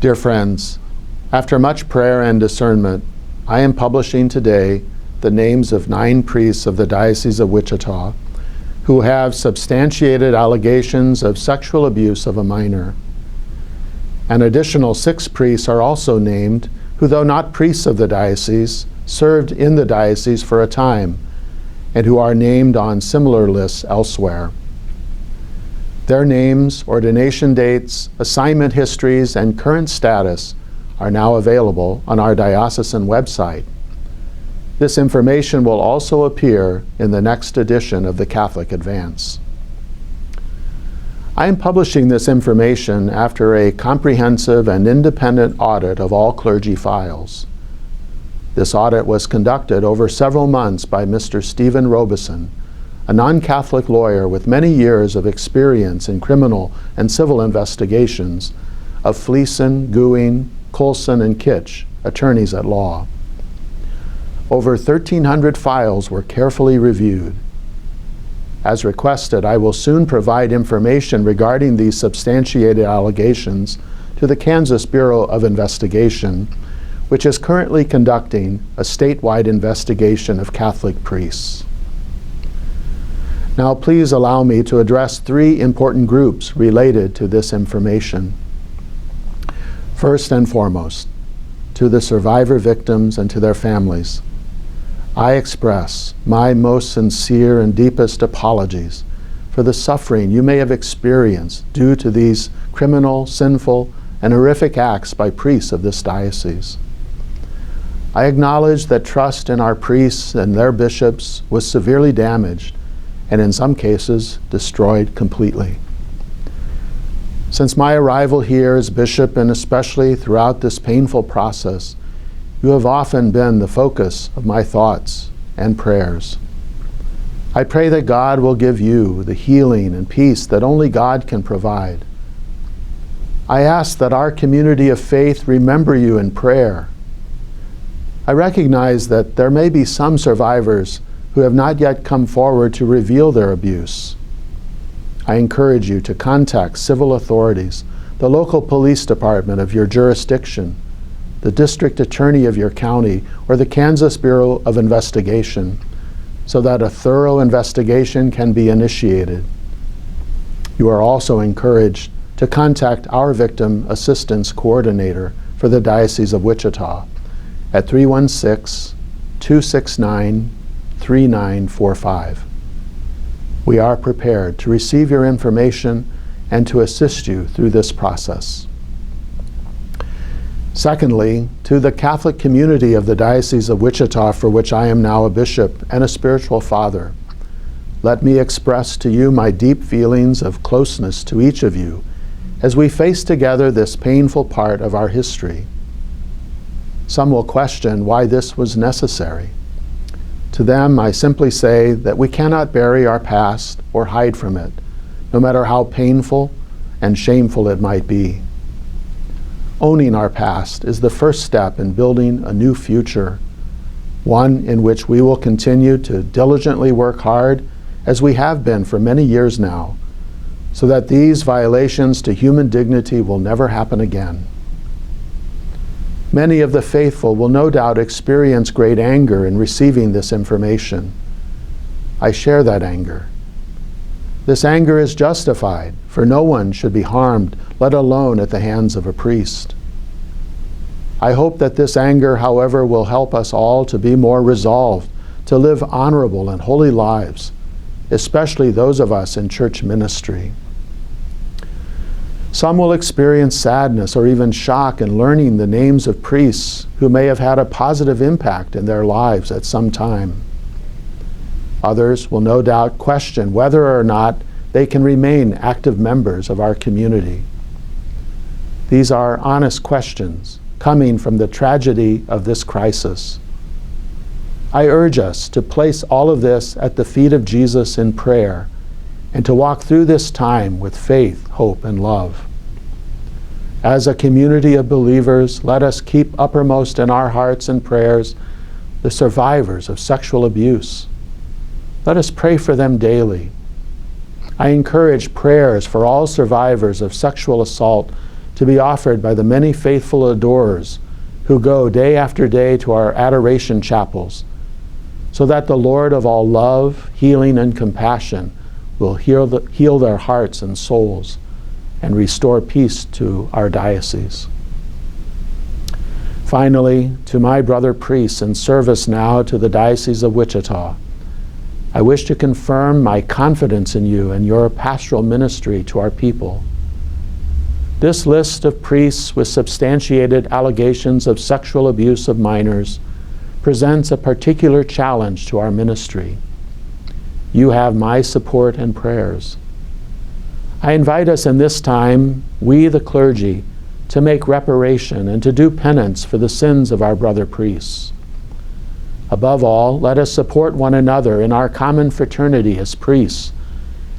Dear friends, after much prayer and discernment, I am publishing today the names of 9 priests of the Diocese of Wichita who have substantiated allegations of sexual abuse of a minor. An additional 6 priests are also named who, though not priests of the diocese, served in the diocese for a time and who are named on similar lists elsewhere. Their names, ordination dates, assignment histories, and current status are now available on our diocesan website. This information will also appear in the next edition of the Catholic Advance. I am publishing this information after a comprehensive and independent audit of all clergy files. This audit was conducted over several months by Mr. Stephen Robeson, a non-Catholic lawyer with many years of experience in criminal and civil investigations of Fleeson, Guing, Colson, and Kitch, attorneys at law. Over 1,300 files were carefully reviewed. As requested, I will soon provide information regarding these substantiated allegations to the Kansas Bureau of Investigation, which is currently conducting a statewide investigation of Catholic priests. Now please allow me to address 3 important groups related to this information. First and foremost, to the survivor victims and to their families, I express my most sincere and deepest apologies for the suffering you may have experienced due to these criminal, sinful, and horrific acts by priests of this diocese. I acknowledge that trust in our priests and their bishops was severely damaged and in some cases destroyed completely. Since my arrival here as bishop, and especially throughout this painful process, you have often been the focus of my thoughts and prayers. I pray that God will give you the healing and peace that only God can provide. I ask that our community of faith remember you in prayer. I recognize that there may be some survivors who have not yet come forward to reveal their abuse. I encourage you to contact civil authorities, the local police department of your jurisdiction, the district attorney of your county, or the Kansas Bureau of Investigation, so that a thorough investigation can be initiated. You are also encouraged to contact our Victim Assistance Coordinator for the Diocese of Wichita at 316-269-3945. We are prepared to receive your information and to assist you through this process. Secondly, to the Catholic community of the Diocese of Wichita, for which I am now a bishop and a spiritual father, let me express to you my deep feelings of closeness to each of you as we face together this painful part of our history. Some will question why this was necessary. To them, I simply say that we cannot bury our past or hide from it, no matter how painful and shameful it might be. Owning our past is the first step in building a new future, one in which we will continue to diligently work hard, as we have been for many years now, so that these violations to human dignity will never happen again. Many of the faithful will no doubt experience great anger in receiving this information. I share that anger. This anger is justified, for no one should be harmed, let alone at the hands of a priest. I hope that this anger, however, will help us all to be more resolved to live honorable and holy lives, especially those of us in church ministry. Some will experience sadness or even shock in learning the names of priests who may have had a positive impact in their lives at some time. Others will no doubt question whether or not they can remain active members of our community. These are honest questions coming from the tragedy of this crisis. I urge us to place all of this at the feet of Jesus in prayer and to walk through this time with faith, hope, and love. As a community of believers, let us keep uppermost in our hearts and prayers the survivors of sexual abuse. Let us pray for them daily. I encourage prayers for all survivors of sexual assault to be offered by the many faithful adorers who go day after day to our adoration chapels, so that the Lord of all love, healing, and compassion will heal their hearts and souls and restore peace to our diocese. Finally, to my brother priests in service now to the Diocese of Wichita, I wish to confirm my confidence in you and your pastoral ministry to our people. This list of priests with substantiated allegations of sexual abuse of minors presents a particular challenge to our ministry. You have my support and prayers. I invite us in this time, we the clergy, to make reparation and to do penance for the sins of our brother priests. Above all, let us support one another in our common fraternity as priests,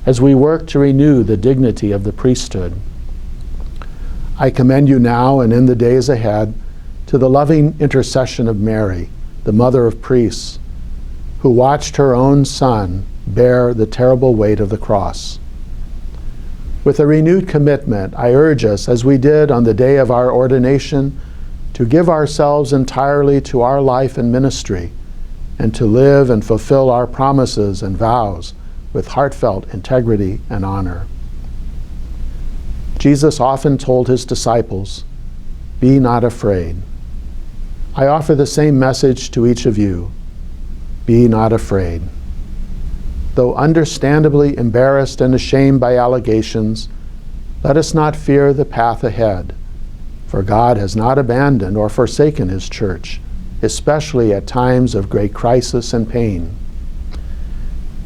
as we work to renew the dignity of the priesthood. I commend you now and in the days ahead to the loving intercession of Mary, the mother of priests, who watched her own son bear the terrible weight of the cross. With a renewed commitment, I urge us, as we did on the day of our ordination, to give ourselves entirely to our life and ministry, and to live and fulfill our promises and vows with heartfelt integrity and honor. Jesus often told his disciples, "Be not afraid." I offer the same message to each of you. Be not afraid. Though understandably embarrassed and ashamed by allegations, let us not fear the path ahead, for God has not abandoned or forsaken his church, especially at times of great crisis and pain.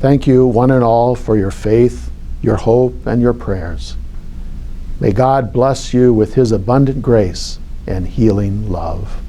Thank you, one and all, for your faith, your hope, and your prayers. May God bless you with his abundant grace and healing love.